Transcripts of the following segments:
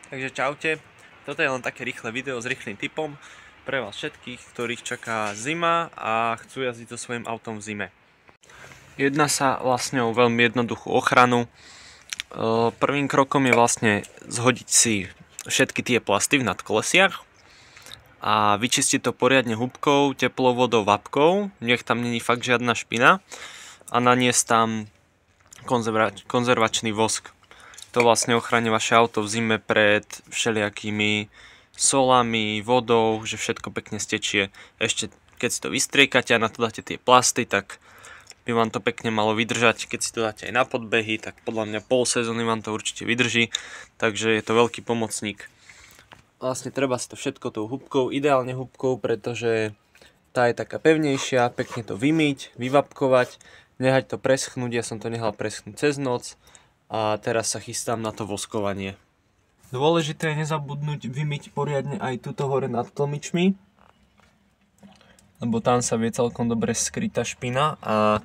Takže čaute, toto je len také rýchle video s rýchlym tipom pre vás všetkých, ktorých čaká zima a chcú jazdiť so svojím autom v zime. Jedná sa vlastne o veľmi jednoduchú ochranu. Prvým krokom je vlastne zhodiť si všetky tie plasty v nadkolesiach a vyčistiť to poriadne húbkou, teplou vodou, vapkou, nech tam není fakt žiadna špina, a naniesť tam konzervačný vosk. To vlastne ochráni vaše auto v zime pred všelijakými solami, vodou, že všetko pekne stečie. Ešte keď si to vystriekate a na to dáte tie plasty, tak by vám to pekne malo vydržať. Keď si to dáte aj na podbehy, tak podľa mňa pol sezóny vám to určite vydrží, takže je to veľký pomocník. Vlastne treba si to všetko tou húbkou, ideálne húbkou, pretože tá je taká pevnejšia, pekne to vymyť, vyvapkovať, nehať to preschnúť. Ja som to nehal preschnúť cez noc a teraz sa chystám na to voskovanie. Dôležité je nezabudnúť vymyť poriadne aj túto hore nad tlmičmi, lebo tam sa vie celkom dobre skryť tá špina, a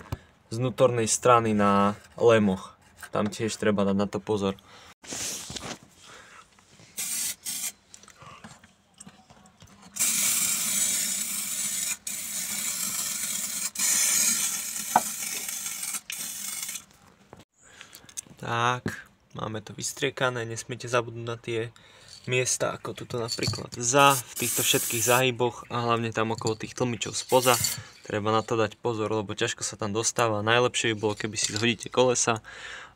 z vnútornej strany na lemoch. Tam tiež treba dať na to pozor. Tak, máme to vystriekané, nesmiete zabudnúť na tie miesta, ako tuto napríklad v týchto všetkých zahyboch a hlavne tam okolo tých tlmičov spoza. Treba na to dať pozor, lebo ťažko sa tam dostáva. Najlepšie by bolo, keby si zhodíte kolesa,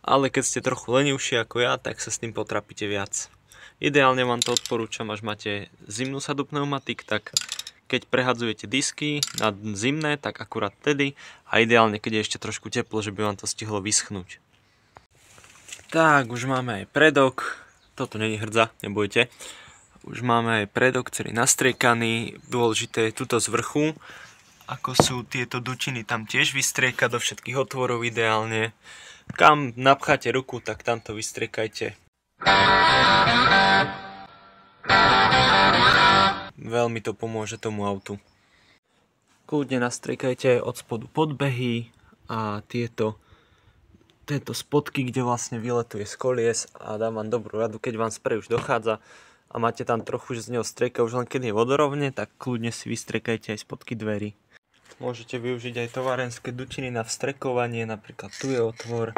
ale keď ste trochu lenivší ako ja, tak sa s tým potrapíte viac. Ideálne vám to odporúčam, až máte zimnú sadu pneumatik, tak keď prehadzujete disky na zimné, tak akurát tedy, a ideálne, keď je ešte trošku teplo, že by vám to stihlo vyschnúť. Tak, už máme aj predok. Toto není hrdza, nebojte. Už máme aj predok, ktorý je nastriekaný. Dôležité je tuto z vrchu, ako sú tieto dutiny, tam tiež vystriekať do všetkých otvorov ideálne. Kam napcháte ruku, tak tam to vystriekajte. Veľmi to pomôže tomu autu. Kľudne nastriekajte od spodu podbehy a tieto spodky, kde vlastne vyletuje z kolies, a dám vám dobrú radu, keď vám sprej už dochádza a máte tam trochu, že z neho strieka už len keď je vodorovne, tak kľudne si vystriekajte aj spodky dverí. Môžete využiť aj továrenské dutiny na vstrekovanie, napríklad tu je otvor.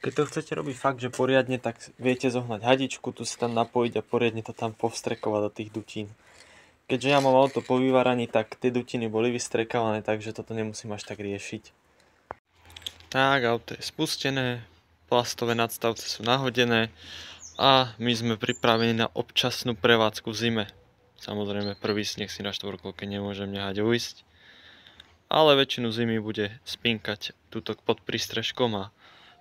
Keď to chcete robiť fakt, že poriadne, tak viete zohnať hadičku, tu si tam napojiť a poriadne to tam povstrekovať do tých dutín. Keďže ja mám auto po vyváraní, tak tie dutiny boli vystrekované, takže toto nemusím až tak riešiť. Tak, auto je spustené, plastové nadstavce sú nahodené a my sme pripravení na občasnú prevádzku v zime. Samozrejme, prvý sneh si na štvorkolke nemôžem nehať ujsť, ale väčšinu zimy bude spinkať túto pod prístrežkom a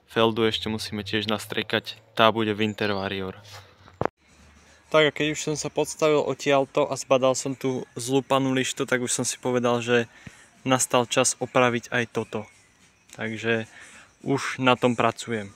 feldu ešte musíme tiež nastriekať, tá bude Winter Warrior. Tak, a keď už som sa podstavil odtiaľto a zbadal som tú zlúpanú lištu, tak už som si povedal, že nastal čas opraviť aj toto. Takže už na tom pracujem.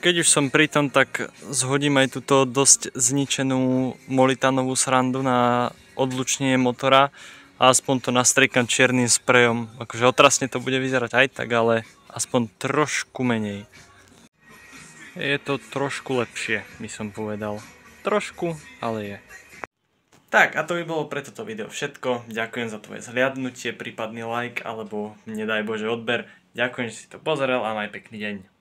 Keď už som pri tom, tak zhodím aj túto dosť zničenú molitanovú srandu na odlučnenie motora a aspoň to nastriekam čiernym sprejom. Akože otrasne to bude vyzerať aj tak, ale aspoň trošku menej. Je to trošku lepšie, by som povedal. Trošku, ale je. Tak, a to by bolo pre toto video všetko. Ďakujem za tvoje zhliadnutie, prípadný like alebo nedaj Bože odber. Ďakujem, že si to pozrel a maj pekný deň.